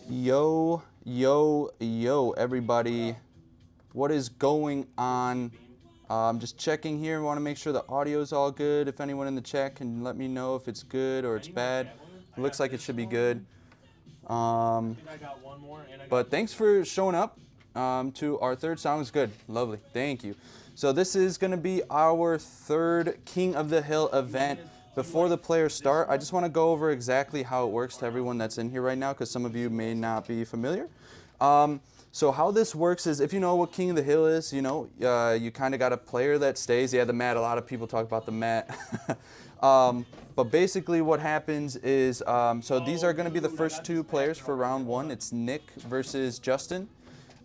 Yo, yo, yo, everybody. What is going on? I'm just checking here. Want to make sure the audio is all good. If anyone in the chat can let me know if it's good or it's bad. It looks like it should be good. But thanks for showing up to our third. Sounds good. Lovely. Thank you. So this is going to be our third King of the Hill event. Before the players start, I just want to go over exactly how it works to everyone that's in here right now, because some of you may not be familiar. So how this works is, if you know what King of the Hill is, you know, you kind of got a player that stays. Yeah, the mat. A lot of people talk about the mat. But basically what happens is, so these are going to be the first two players for round one. It's Nick versus Justin.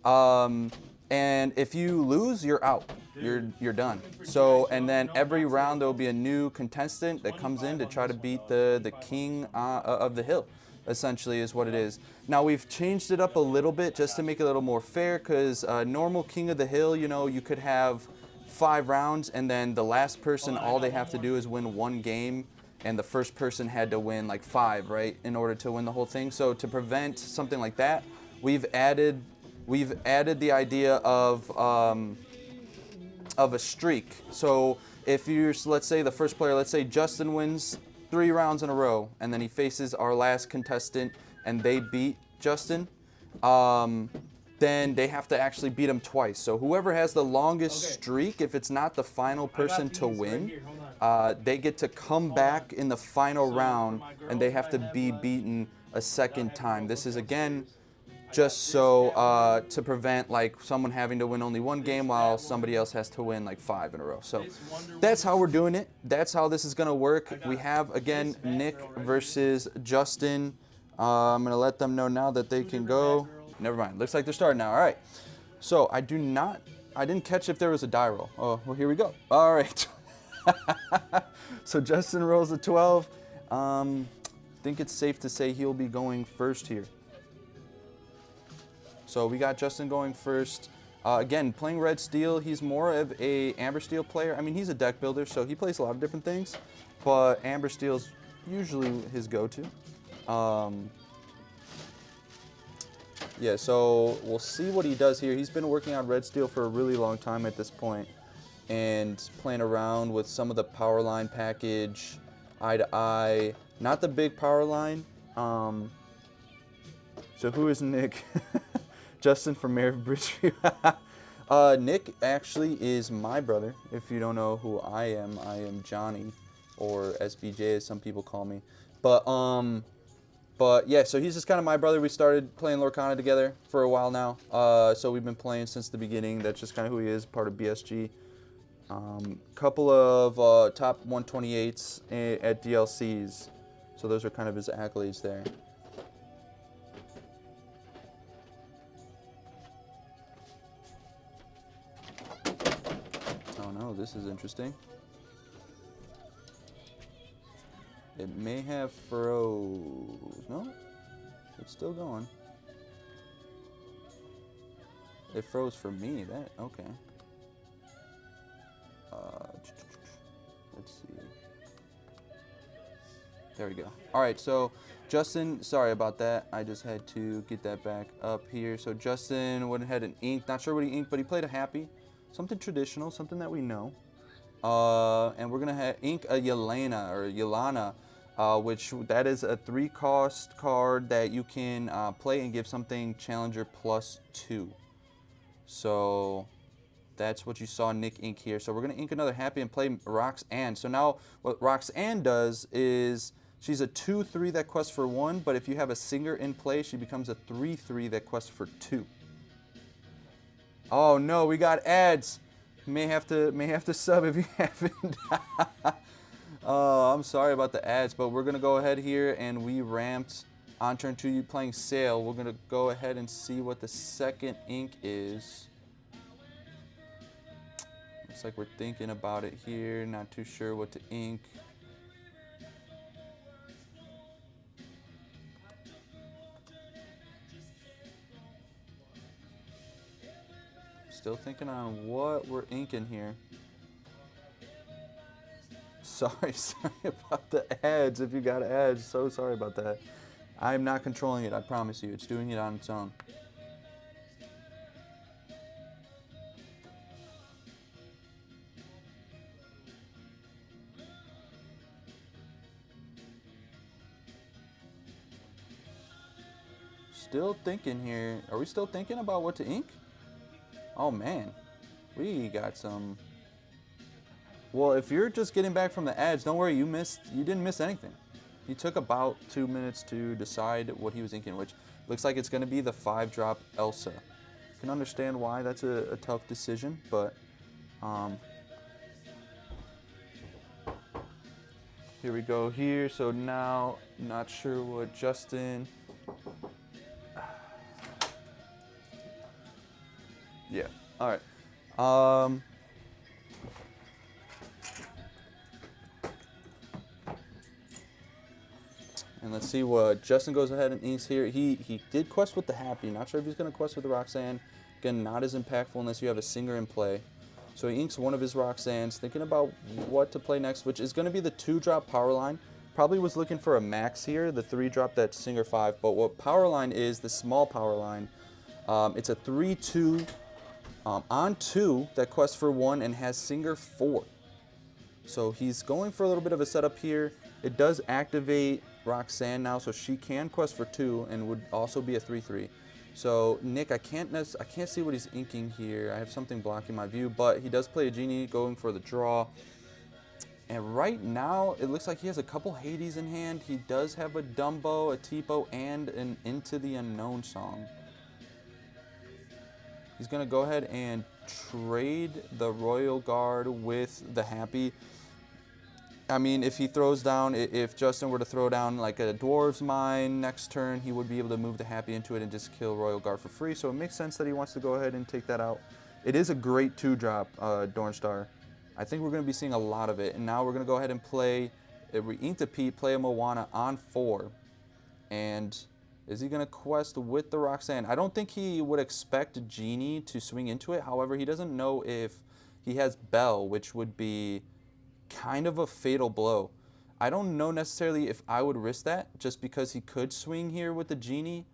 And if you lose, you're out. You're done. So, and then every round there will be a new contestant that comes in to try to beat the king of the hill, essentially is what it is. Now we've changed it up a little bit just to make it a little more fair, because normal King of the Hill, you know, you could have 5 rounds and then the last person, all they have to do is win 1 game, and the first person had to win like 5, right, in order to win the whole thing. So to prevent something like that, we've added the idea of a streak. So if you're, let's say the first player, let's say Justin wins 3 rounds in a row, and then he faces our last contestant and they beat Justin, then they have to actually beat him twice. So whoever has the longest streak, if it's not the final person to win, they get to come back in the final round, and they have to be beaten a second time. This is, again, just so to prevent like someone having to win only 1 game while somebody else has to win like 5 in a row. So that's how we're doing it. That's how this is going to work. We have, again, Nick versus Justin. I'm going to let them know now that they can go. Never mind. Looks like they're starting now. All right. So I didn't catch if there was a die roll. Oh, well, here we go. All right. So Justin rolls a 12. I think it's safe to say he'll be going first here. So we got Justin going first. Again, playing red steel, he's more of a amber steel player. I mean, he's a deck builder, so he plays a lot of different things, but amber steel's usually his go-to. Yeah, so we'll see what he does here. He's been working on red steel for a really long time at this point, and playing around with some of the power line package, eye to eye, not the big power line. So who is Nick? Justin from Mayor of Bridgeview. Nick actually is my brother. If you don't know who I am Johnny, or SBJ as some people call me. But yeah, so he's just kind of my brother. We started playing Lorcana together for a while now. So we've been playing since the beginning. That's just kind of who he is, part of BSG. Couple of top 128s at DLCs. So those are kind of his accolades there. Oh, this is interesting. It may have froze. No, it's still going. It froze for me. That okay. Let's see. There we go. All right, so Justin, sorry about that. I just had to get that back up here. So Justin went ahead and inked. Not sure what he inked, but he played a happy. Something traditional, something that we know. And we're going to ink a Yelena, which that is a 3-cost card that you can play and give something Challenger +2. So that's what you saw Nick ink here. So we're going to ink another happy and play Roxanne. So now what Roxanne does is she's a 2/3 that quests for 1, but if you have a Singer in play, she becomes a 3/3 that quests for 2. Oh no, we got ads. May have to sub if you haven't. Oh, I'm sorry about the ads, but we're gonna go ahead here, and we ramped on turn 2. You playing Sail. We're gonna go ahead and see what the second ink is. Looks like we're thinking about it here. Not too sure what to ink. Still thinking on what we're inking here. Sorry about the ads. If you got ads, so sorry about that. I'm not controlling it, I promise you. It's doing it on its own. Still thinking here. Are we still thinking about what to ink? Oh man, we got some. Well, if you're just getting back from the edge, don't worry, you didn't miss anything. He took about 2 minutes to decide what he was inking, which looks like it's going to be the 5-drop Elsa. Can understand why that's a tough decision, but here we go here. So now, not sure what Justin. Yeah. All right. And let's see what Justin goes ahead and inks here. He did quest with the Happy. Not sure if he's going to quest with the Roxanne. Again, not as impactful unless you have a Singer in play. So he inks one of his Roxannes, thinking about what to play next, which is going to be the 2-drop Powerline. Probably was looking for a max here, the 3-drop that's Singer 5. But what Powerline is, the small Powerline, it's a 3/2 on 2 that quests for 1 and has Singer 4. So he's going for a little bit of a setup here. It does activate Roxanne now, so she can quest for 2 and would also be a 3/3. So Nick, I can't see what he's inking here. I have something blocking my view, but he does play a Genie going for the draw. And right now, it looks like he has a couple Hades in hand. He does have a Dumbo, a Tipo, and an Into the Unknown song. He's going to go ahead and trade the Royal Guard with the Happy. I mean, if he throws down, if Justin were to throw down like a Dwarves Mine next turn, he would be able to move the Happy into it and just kill Royal Guard for free. So it makes sense that he wants to go ahead and take that out. It is a great 2-drop, Dornstar. I think we're going to be seeing a lot of it. And now we're going to go ahead and play, we ink the Pete, play a Moana on 4. And is he going to quest with the Roxanne? I don't think he would expect Genie to swing into it. However, he doesn't know if he has Belle, which would be kind of a fatal blow. I don't know necessarily if I would risk that just because he could swing here with the Genie.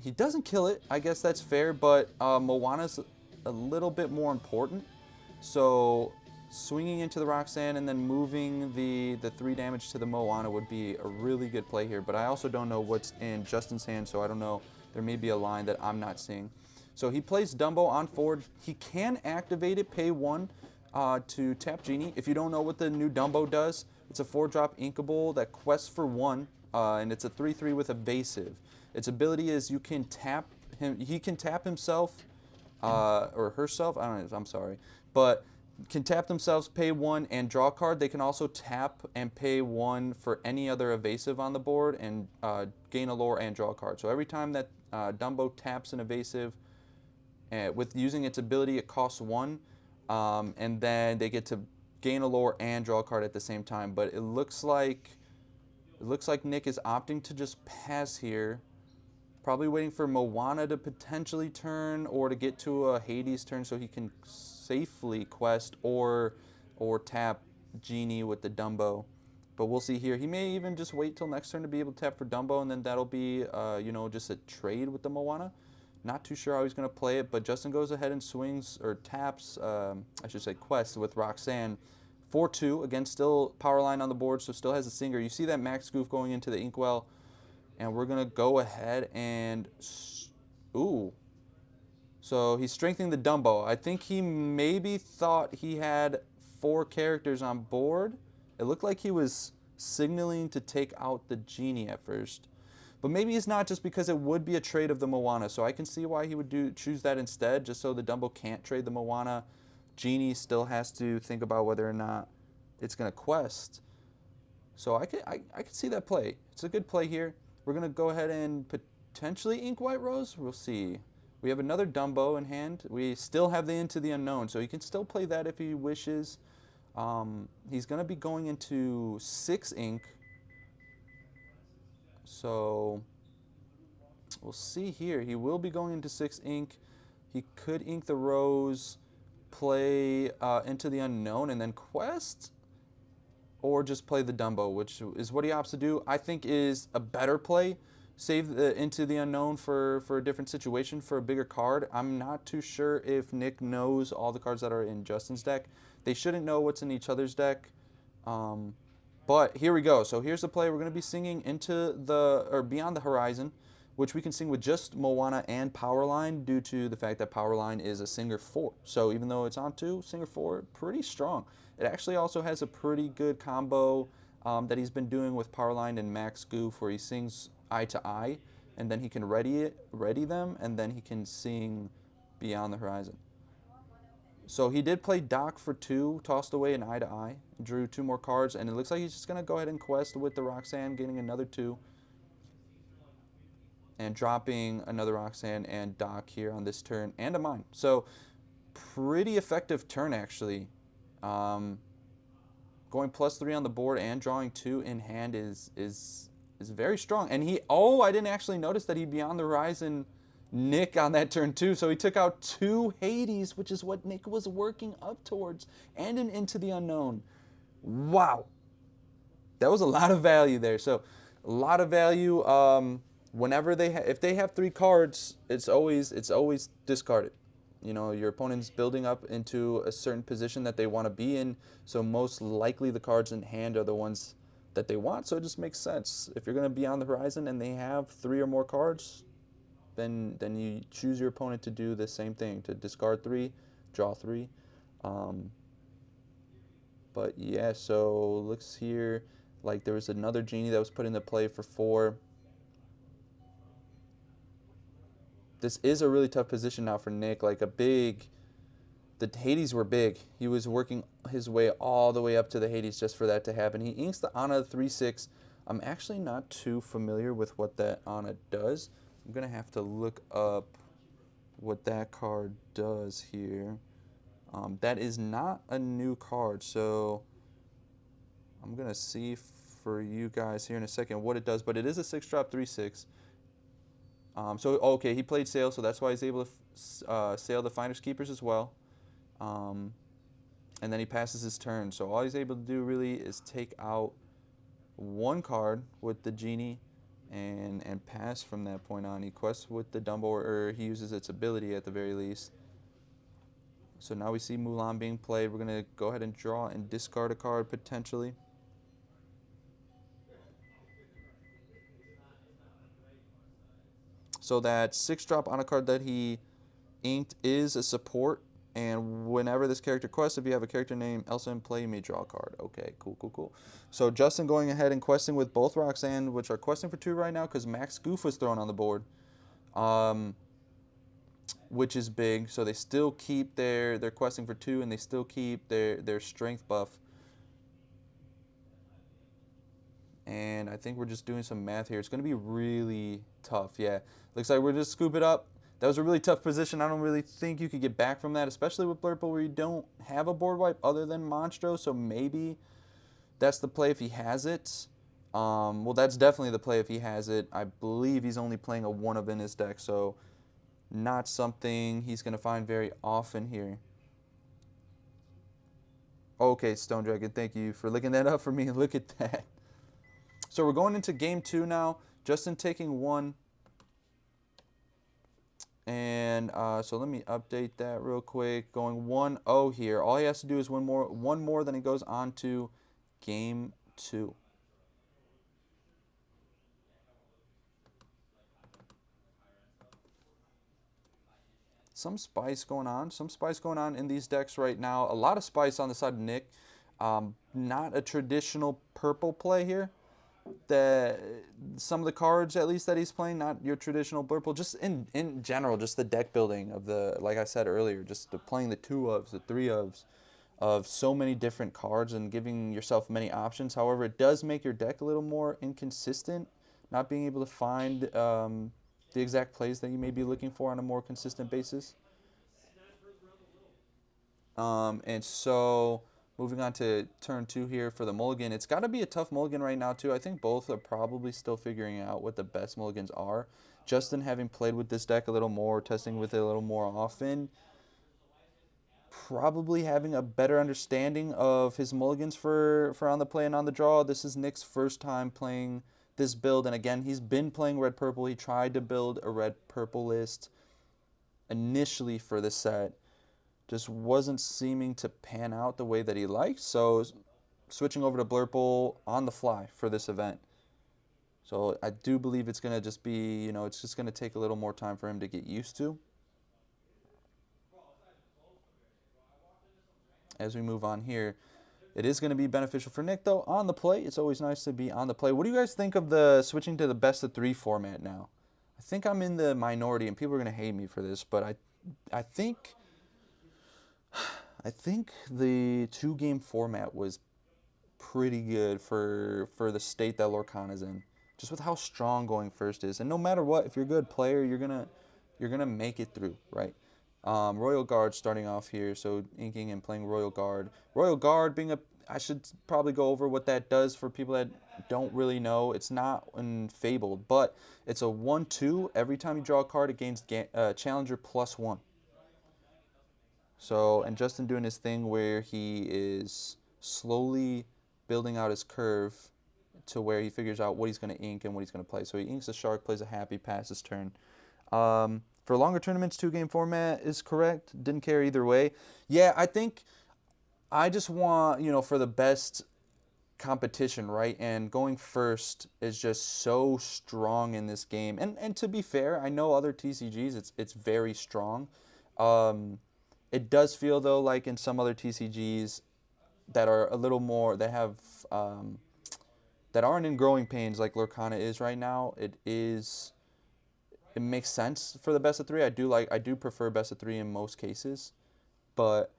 He doesn't kill it. I guess that's fair, but Moana's a little bit more important. So swinging into the Roxanne and then moving the 3 damage to the Moana would be a really good play here. But I also don't know what's in Justin's hand, so I don't know. There may be a line that I'm not seeing. So he plays Dumbo on forward. He can activate it, pay 1 to tap Genie. If you don't know what the new Dumbo does, it's a 4-drop inkable that quests for 1, and it's a 3/3 with evasive. Its ability is you can tap him. He can tap himself or herself. I don't know. I'm sorry, but can tap themselves, pay 1, and draw a card. They can also tap and pay 1 for any other evasive on the board and gain a lore and draw a card. So every time that Dumbo taps an evasive, with using its ability, it costs 1. And then they get to gain a lore and draw a card at the same time. But it looks like Nick is opting to just pass here. Probably waiting for Moana to potentially turn or to get to a Hades turn so he can safely quest or tap Genie with the Dumbo. But we'll see here. He may even just wait till next turn to be able to tap for Dumbo, and then that'll be just a trade with the Moana. Not too sure how he's going to play it, but Justin goes ahead and swings, or taps, I should say quests with Roxanne. 4/2, again, still Powerline on the board, so still has a Singer. You see that Max Goof going into the Inkwell, and we're going to go ahead and, ooh. So he's strengthening the Dumbo. I think he maybe thought he had 4 characters on board. It looked like he was signaling to take out the Genie at first. But maybe it's not, just because it would be a trade of the Moana. So I can see why he would choose that instead, just so the Dumbo can't trade the Moana. Genie still has to think about whether or not it's going to quest. So I could see that play. It's a good play here. We're going to go ahead and potentially ink White Rose. We'll see. We have another Dumbo in hand. We still have the Into the Unknown, so he can still play that if he wishes. He's going to be going into 6 ink. So we'll see here. He will be going into 6 ink. He could ink the Rose, play Into the Unknown, and then quest. or just play the Dumbo, which is what he opts to do. I think is a better play. Save the Into the Unknown for a different situation, for a bigger card. I'm not too sure if Nick knows all the cards that are in Justin's deck. They shouldn't know what's in each other's deck. But here we go. So here's the play. We're going to be singing Beyond the Horizon, which we can sing with just Moana and Powerline due to the fact that Powerline is a Singer 4. So even though it's on 2, Singer 4, pretty strong. It actually also has a pretty good combo that he's been doing with Powerline and Max Goof, where he sings Eye to Eye, and then he can ready them, and then he can sing Beyond the Horizon. So he did play Doc for 2, tossed away an Eye to Eye, drew 2 more cards, and it looks like he's just going to go ahead and quest with the Roxanne, getting another 2, and dropping another Roxanne and Doc here on this turn, and a mine. So pretty effective turn, actually. Going +3 on the board and drawing 2 in hand is very strong. And I didn't actually notice that he Beyond the Horizon Nick on that turn too. So he took out 2 Hades, which is what Nick was working up towards, and an Into the Unknown. Wow. That was a lot of value there. So a lot of value. Whenever if they have 3 cards, it's always discarded. You know, your opponent's building up into a certain position that they want to be in, so most likely the cards in hand are the ones that they want, so it just makes sense. If you're going to be on the horizon and they have 3 or more cards, then you choose your opponent to do the same thing, to discard 3, draw 3. But yeah, so looks here like there was another Genie that was put into play for 4. This is a really tough position now for Nick. Like the Hades were big. He was working his way all the way up to the Hades just for that to happen. He inks the Ana 3/6. I'm actually not too familiar with what that Ana does. I'm going to have to look up what that card does here. That is not a new card, so I'm going to see for you guys here in a second what it does. But it is a 6-drop 3/6. Okay, he played Sail, so that's why he's able to sail the Finders Keepers as well. And then he passes his turn. So all he's able to do really is take out 1 card with the Genie and pass from that point on. He quests with the Dumbo, or he uses its ability at the very least. So now we see Mulan being played. We're going to go ahead and draw and discard a card potentially. So that 6-drop on a card that he inked is a support, and whenever this character quests, if you have a character name Elsa in play, you may draw a card. Okay, cool. So Justin going ahead and questing with both Roxanne, which are questing for 2 right now because Max Goof was thrown on the board, which is big. So they still keep their questing for 2, and they still keep their strength buff. And I think we're just doing some math here. It's going to be really tough. Yeah, looks like we're just scoop it up. That was a really tough position. I don't really think you could get back from that, especially with Blurple, where you don't have a board wipe other than Monstro. So maybe that's the play if he has it. Well, that's definitely the play if he has it. I believe he's only playing a 1-of in his deck, so not something he's going to find very often here. Okay, Stone Dragon, thank you for looking that up for me. Look at that. So we're going into game 2 now. Justin taking 1. And so let me update that real quick. Going 1-0 here. All he has to do is one more, then he goes on to game 2. Some spice going on in these decks right now. A lot of spice on the side of Nick. Not a traditional purple play here. Some of the cards, at least, that he's playing, not your traditional Blurple, just in general, just the deck building of like I said earlier, just playing the 2-ofs, the 3-ofs of so many different cards and giving yourself many options. However, it does make your deck a little more inconsistent, not being able to find the exact plays that you may be looking for on a more consistent basis. And so moving on to turn 2 here for the mulligan. It's got to be a tough mulligan right now, too. I think both are probably still figuring out what the best mulligans are. Justin, having played with this deck a little more, testing with it a little more often, probably having a better understanding of his mulligans for on the play and on the draw. This is Nick's first time playing this build, and again, he's been playing red-purple. He tried to build a red-purple list initially for the set. Just wasn't seeming to pan out the way that he liked, so switching over to Blurple on the fly for this event. So I do believe it's going to just be, it's just going to take a little more time for him to get used to. As we move on here, it is going to be beneficial for Nick, though, on the play. It's always nice to be on the play. What do you guys think of the switching to the best-of-3 format now? I think I'm in the minority, and people are going to hate me for this, but I think the 2-game format was pretty good for the state that Lorcana's in. Just with how strong going first is. And no matter what, if you're a good player, you're gonna make it through, right? Royal Guard starting off here, so inking and playing Royal Guard. Royal Guard being I should probably go over what that does for people that don't really know. It's not in Fabled, but it's a 1/2. Every time you draw a card, it gains Challenger +1. So, and Justin doing his thing where he is slowly building out his curve to where he figures out what he's going to ink and what he's going to play. So he inks a shark, plays a happy, passes turn. For longer tournaments, 2-game format is correct. Didn't care either way. Yeah, I think I just want, for the best competition, right? And going first is just so strong in this game. And to be fair, I know other TCGs, it's very strong. It does feel, though, like in some other TCGs that are a little more, they have, that aren't in growing pains like Lorcana is right now, it makes sense for the best-of-3. I do prefer best-of-3 in most cases, but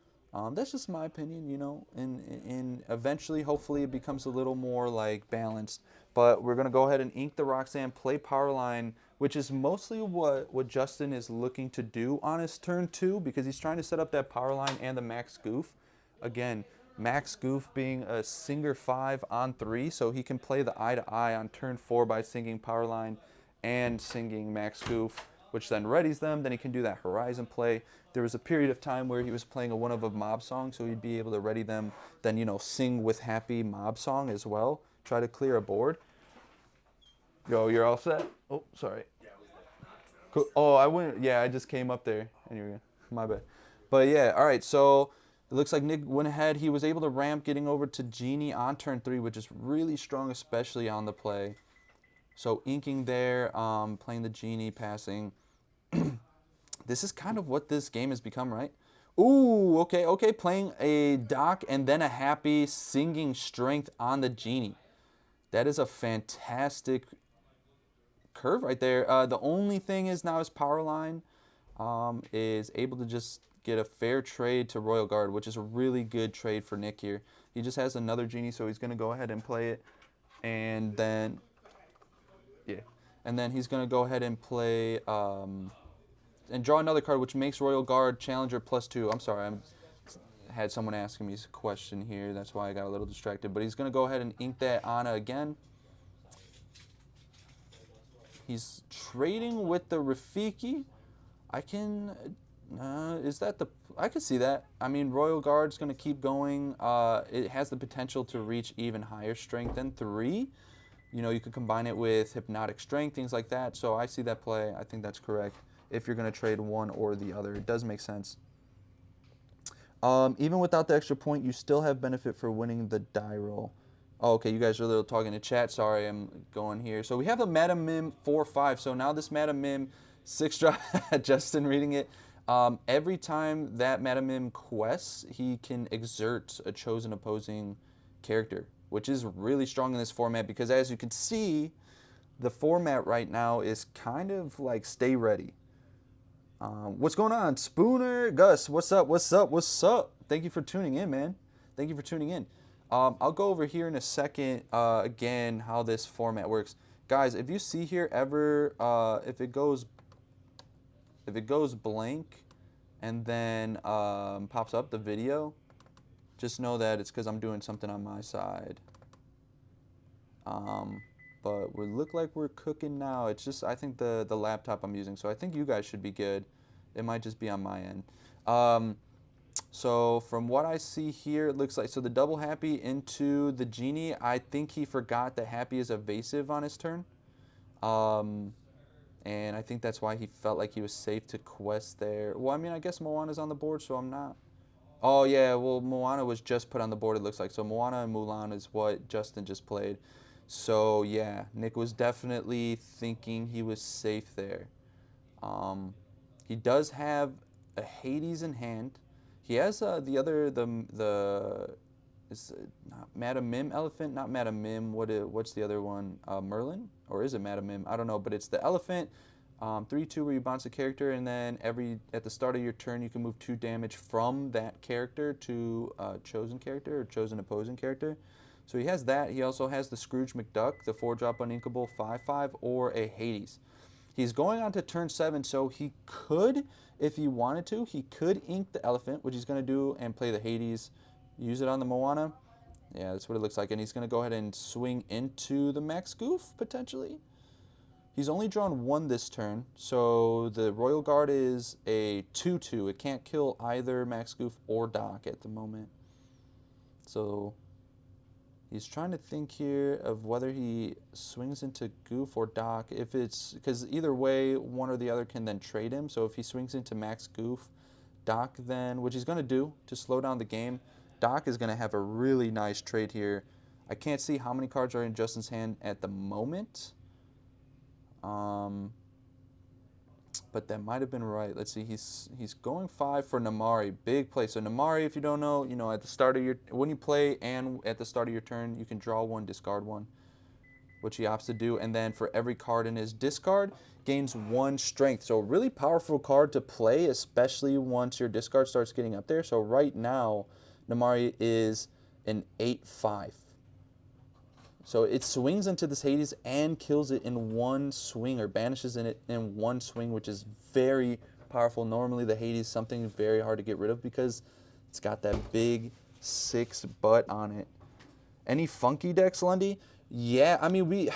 that's just my opinion, and eventually, hopefully, it becomes a little more, like, balanced. But we're going to go ahead and ink the Roxanne, play Powerline, which is mostly what Justin is looking to do on his turn 2, because he's trying to set up that Powerline and the Max Goof. Again, Max Goof being a Singer 5 on 3, so he can play the Eye to Eye on turn 4 by singing Powerline and singing Max Goof, which then readies them. Then he can do that Horizon play. There was a period of time where he was playing a one of a mob song, so he'd be able to ready them, then, sing with happy mob song as well. Try to clear a board. Yo, you're all set? Oh, sorry. Cool. Oh, I just came up there. Anyway, my bad. But yeah, all right, so it looks like Nick went ahead. He was able to ramp, getting over to Genie on turn 3, which is really strong, especially on the play. So inking there, playing the Genie, passing. This is kind of what this game has become, right? Ooh, okay. Playing a Doc and then a happy, singing Strength on the Genie. That is a fantastic curve right there. The only thing is now his Powerline is able to just get a fair trade to Royal Guard, which is a really good trade for Nick here. He just has another Genie, so he's going to go ahead and play it. And then, yeah. And then he's going to go ahead and play, and draw another card, which makes Royal Guard Challenger +2. I'm sorry, I had someone asking me a question here. That's why I got a little distracted. But he's going to go ahead and ink that Ana again. He's trading with the Rafiki. I can see that. I mean, Royal Guard's going to keep going. It has the potential to reach even higher strength than 3. You could combine it with Hypnotic Strength, things like that. So I see that play. I think that's correct. If you're going to trade one or the other, it does make sense. Even without the extra point, you still have benefit for winning the die roll. Oh, okay, you guys are a little talking to chat. Sorry, I'm going here. So we have a Madam Mim 4/5. So now this Madam Mim 6-drop, Justin reading it. Every time that Madam Mim quests, he can exert a chosen opposing character, which is really strong in this format because, as you can see, the format right now is kind of like stay ready. What's going on? Spooner, Gus, what's up? Thank you for tuning in, man. Thank you for tuning in. I'll go over here in a second, again, how this format works. Guys, if you see here ever, if it goes blank and then pops up the video, just know that it's because I'm doing something on my side. But we look like we're cooking now. It's just, I think the laptop I'm using, so I think you guys should be good. It might just be on my end. So from what I see here, it looks like, so the double Happy into the Genie, I think he forgot that Happy is evasive on his turn. Um, and I think that's why he felt like he was safe to quest there. Well, I mean, I guess Moana's on the board, so I'm not. Oh, yeah, well, Moana was just put on the board, it looks like. So Moana and Mulan is what Justin just played. So, yeah, Nick was definitely thinking he was safe there. Um, he does have a Hades in hand. He has the is not Madam Mim elephant, not Madam Mim. What's the other one? Merlin, or is it Madam Mim? I don't know, but it's the elephant. 3/2 where you bounce a character, and then at the start of your turn you can move 2 damage from that character to a chosen character or chosen opposing character. So he has that. He also has the Scrooge McDuck, the 4-drop uninkable 5/5, or a Hades. He's going on to turn 7, so he could, if he wanted to, he could ink the elephant, which he's going to do, and play the Hades, use it on the Moana. Yeah, that's what it looks like. And he's going to go ahead and swing into the Max Goof, potentially. He's only drawn 1 this turn, so the Royal Guard is a 2/2. It can't kill either Max Goof or Doc at the moment. So he's trying to think here of whether he swings into Goof or Doc. If it's, because either way, one or the other can then trade him. So if he swings into Max Goof, Doc then, which he's going to do to slow down the game, Doc is going to have a really nice trade here. I can't see how many cards are in Justin's hand at the moment. But that might have been right. Let's see. He's going 5 for Namari. Big play. So Namari, if you don't know, at the start of when you play and at the start of your turn, you can draw 1, discard 1, which he opts to do. And then for every card in his discard, gains 1 strength. So a really powerful card to play, especially once your discard starts getting up there. So right now, Namari is an 8/5. So it swings into this Hades and kills it in 1 swing, or banishes it in 1 swing, which is very powerful. Normally the Hades is something very hard to get rid of because it's got that big 6 butt on it. Any funky decks, Lundy? Yeah, I mean,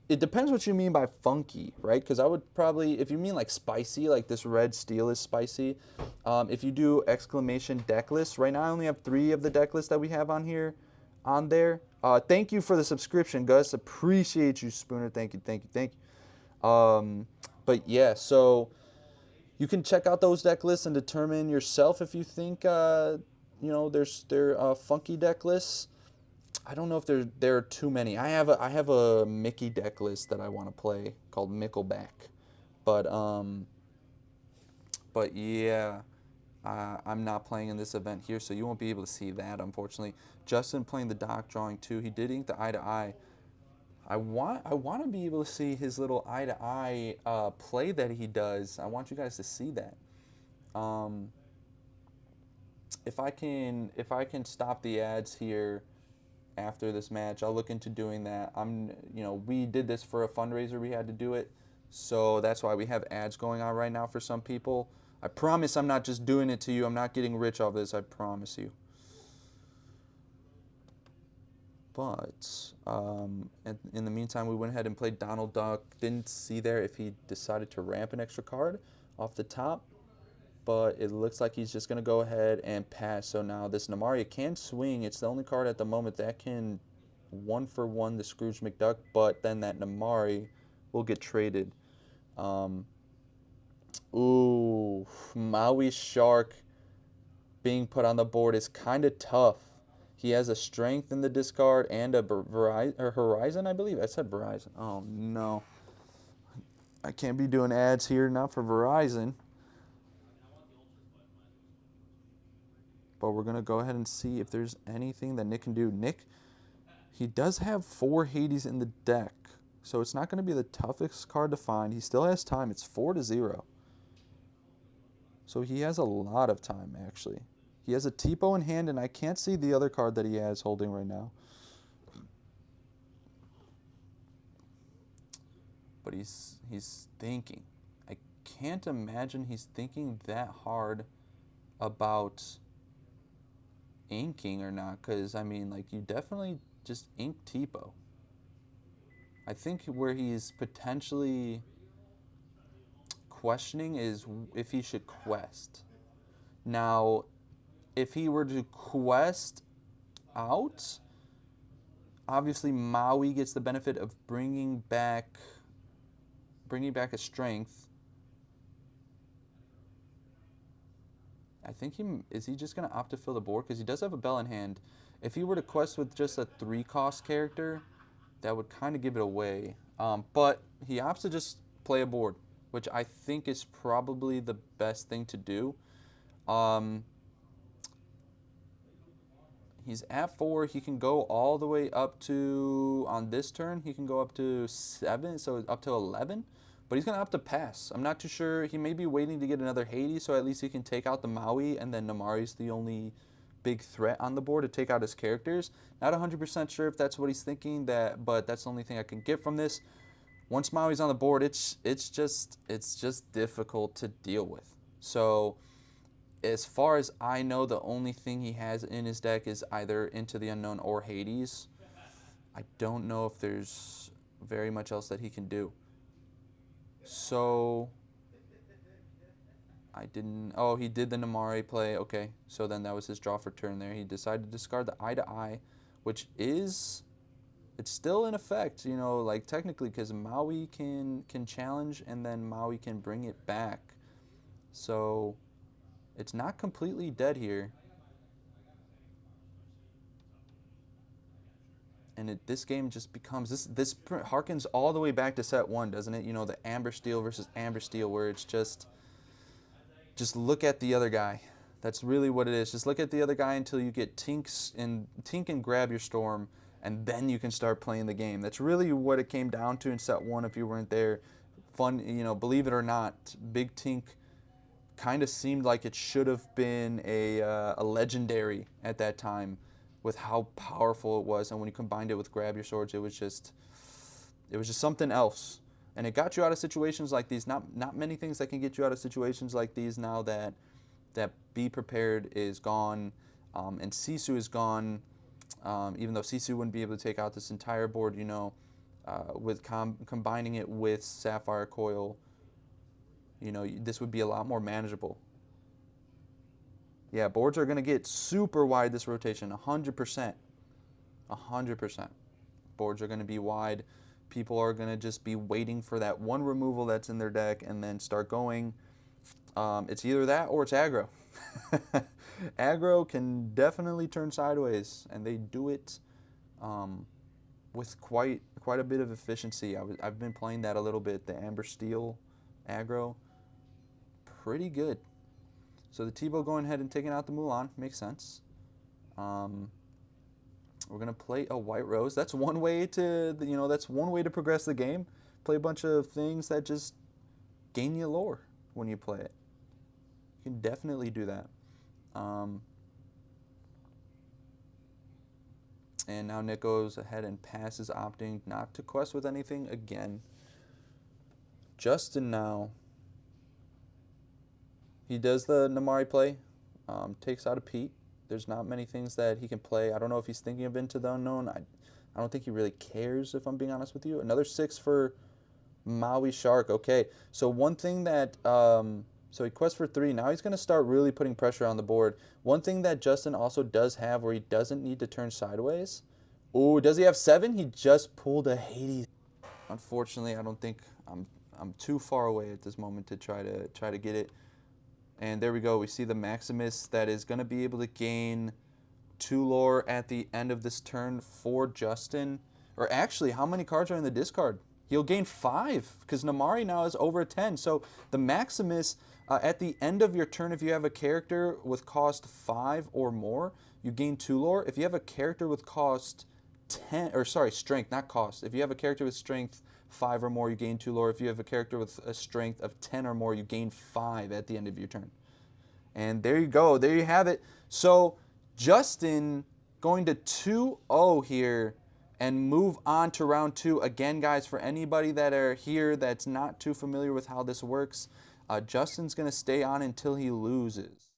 it depends what you mean by funky, right? Because I would probably, if you mean like spicy, like this red steel is spicy, if you do exclamation deck list, right now I only have 3 of the deck lists that we have on here, on there. Thank you for the subscription, Gus. Appreciate you, Spooner. Thank you, thank you, thank you. But yeah, so you can check out those deck lists and determine yourself if you think, they're funky deck lists. I don't know if there are too many. I have a Mickey deck list that I want to play called Mickleback, but yeah, I'm not playing in this event here, so you won't be able to see that, unfortunately. Justin playing the Doc, drawing 2. He did ink the Eye to Eye. I want to be able to see his little Eye to Eye play that he does. I want you guys to see that. If I can stop the ads here after this match, I'll look into doing that. We did this for a fundraiser. We had to do it, so that's why we have ads going on right now for some people. I promise I'm not just doing it to you. I'm not getting rich off this. I promise you. But in the meantime, we went ahead and played Donald Duck. Didn't see there if he decided to ramp an extra card off the top, but it looks like he's just going to go ahead and pass. So now this Namaria can swing. It's the only card at the moment that can 1-for-1 the Scrooge McDuck, but then that Namari will get traded. Ooh, Maui Shark being put on the board is kind of tough. He has a strength in the discard and a Horizon, I believe. I said Verizon. Oh, no. I can't be doing ads here, not for Verizon. But we're going to go ahead and see if there's anything that Nick can do. Nick, he does have 4 Hades in the deck, so it's not going to be the toughest card to find. He still has time. It's 4-0. So he has a lot of time, actually. He has a Tipo in hand, and I can't see the other card that he has holding right now. But he's thinking. I can't imagine he's thinking that hard about inking or not, because, I mean, like, you definitely just ink Tipo. I think where he's potentially questioning is if he should quest. Now, if he were to quest out, obviously Maui gets the benefit of bringing back a strength. I think is he just going to opt to fill the board? Because he does have a bell in hand. If he were to quest with just a 3-cost character, that would kind of give it away. But he opts to just play a board, which I think is probably the best thing to do. He's at 4. He can go all the way up to, on this turn, he can go up to 7, so up to 11. But he's going to opt to pass. I'm not too sure. He may be waiting to get another Hades, so at least he can take out the Maui, and then Namari's the only big threat on the board to take out his characters. Not 100% sure if that's what he's thinking, but that's the only thing I can get from this. Once Maui's on the board, it's just difficult to deal with. So as far as I know, the only thing he has in his deck is either Into the Unknown or Hades. I don't know if there's very much else that he can do. So I didn't. Oh, he did the Namari play. Okay, so then that was his draw for turn there. He decided to discard the Eye to Eye, which is, it's still in effect, you know, like technically, because Maui can challenge and then Maui can bring it back. So it's not completely dead here. And this game just becomes, this harkens all the way back to set 1, doesn't it? You know, the Amber Steel versus Amber Steel, where it's just look at the other guy. That's really what it is. Just look at the other guy until you get Tink and grab your Storm, and then you can start playing the game. That's really what it came down to in set 1 if you weren't there. Fun, you know, believe it or not, Big Tink kind of seemed like it should have been a legendary at that time, with how powerful it was, and when you combined it with Grab Your Swords, it was just something else. And it got you out of situations like these. Not many things that can get you out of situations like these now that Be Prepared is gone, and Sisu is gone. Even though Sisu wouldn't be able to take out this entire board, you know, with combining it with Sapphire Coil, you know, this would be a lot more manageable. Yeah, boards are going to get super wide this rotation, 100%. 100%. Boards are going to be wide. People are going to just be waiting for that one removal that's in their deck and then start going. It's either that or it's aggro. Aggro can definitely turn sideways, and they do it with quite a bit of efficiency. I've been playing that a little bit, the Amber Steel aggro. Pretty good. So the Tebow going ahead and taking out the Mulan makes sense. We're gonna play a White Rose. That's one way to, you know, that's one way to progress the game. Play a bunch of things that just gain you lore when you play it. You can definitely do that. And now Nick goes ahead and passes, opting not to quest with anything again. Justin now. He does the Namari play, takes out a Pete. There's not many things that he can play. I don't know if he's thinking of Into the Unknown. I don't think he really cares, if I'm being honest with you. Another 6 for Maui Shark. Okay, so one thing that, so he quests for 3. Now he's going to start really putting pressure on the board. One thing that Justin also does have where he doesn't need to turn sideways. Oh, does he have 7? He just pulled a Hades. Unfortunately, I don't think I'm too far away at this moment to try to get it. And there we go. We see the Maximus that is going to be able to gain 2 lore at the end of this turn for Justin. Or actually, how many cards are in the discard? He'll gain 5 because Namari now is over 10. So the Maximus, at the end of your turn, if you have a character with cost 5 or more, you gain 2 lore. If you have a character with cost 10, or sorry, strength, not cost. If you have a character with strength 5 or more, you gain 2 lore. If you have a character with a strength of 10 or more, you gain 5 at the end of your turn. And there you go. There you have it. So Justin going to 2-0 here and move on to round 2. Again, guys, for anybody that are here that's not too familiar with how this works, Justin's going to stay on until he loses.